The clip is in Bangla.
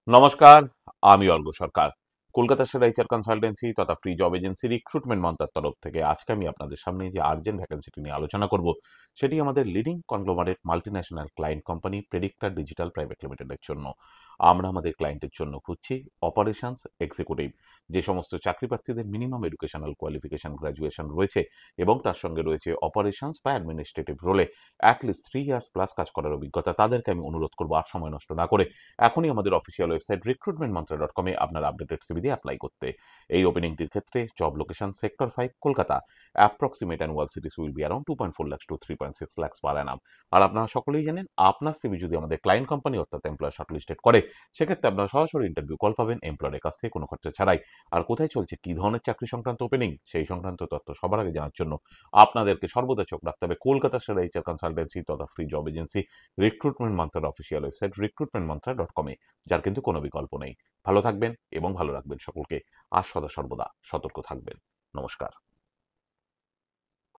নমস্কার, আমি অর্ঘ্য সরকার। কলকাতা সেরা এইচআর কনসালটেন্সি তথা ফ্রি জব এজেন্সি রিক্রুটমেন্ট মন্ত্রার তরফ থেকে আজকে আমি আপনাদের সামনে যে আর্জেন্ট ভ্যাকেন্সিটি নিয়ে আলোচনা করব, সেটি আমাদের leading conglomerate multinational client company predictor digital private লিমিটেডের জন্য। আমরা আমাদের ক্লায়েন্টের জন্য খুঁজছি অপারেশনস এক্সিকিউটিভ। যে সমস্ত চাকরি প্রার্থীদের মিনিমাম এডুকেশনাল কোয়ালিফিকেশন গ্র্যাজুয়েশন রয়েছে এবং তার সঙ্গে রয়েছে অপারেশনস বা অ্যাডমিনিস্ট্রেটিভ রোলে অ্যাটলিস্ট 3 ইয়ার্স প্লাস কাজ করার অভিজ্ঞতা, তাদেরকে আমি অনুরোধ করবো আর সময় নষ্ট না করে এখনই আমাদের অফিসিয়াল ওয়েবসাইট recruitmentmantra.com-এ আপনার আপডেটেড সিভি দিয়ে অ্যাপ্লাই করতে। এই ওপেনিংটির ক্ষেত্রে job location sector 5 Kolkata. Approximate annual cities will be around 2.4 lakhs to 3.6 lakhs পার অ্যানাম। আর আপনারা সকলেই জানেন, আপনার সিভি যদি আমাদের ক্লায়েন্ট কোম্পানি অর্থাৎ এমপ্লয়ার শর্টলিস্টেড করে, সেক্ষেত্রে আপনারা সরাসরি ইন্টারভিউ কল পাবেন এমপ্লয়ারের কাছ থেকে কোনো খরচা ছাড়াই। আর কোথায় চলছে, কী ধরনের চাকরি সংক্রান্ত ওপেনিং, সেই সংক্রান্ত তথ্য সবার আগে জানার জন্য আপনাদেরকে সর্বদা চোখ রাখতে হবে কলকাতা সেরা এইচআর কনসালটেন্সি তথা ফ্রি জব এজেন্সি রিক্রুটমেন্ট মান্ত্রার অফিসিয়াল ওয়েবসাইট recruitmentmantra.com-এ, যার কিন্তু কোনো বিকল্প নেই। ভালো থাকবেন এবং ভালো রাখবেন সকলকে। আর সদা সর্বদা সতর্ক থাকবেন। নমস্কার।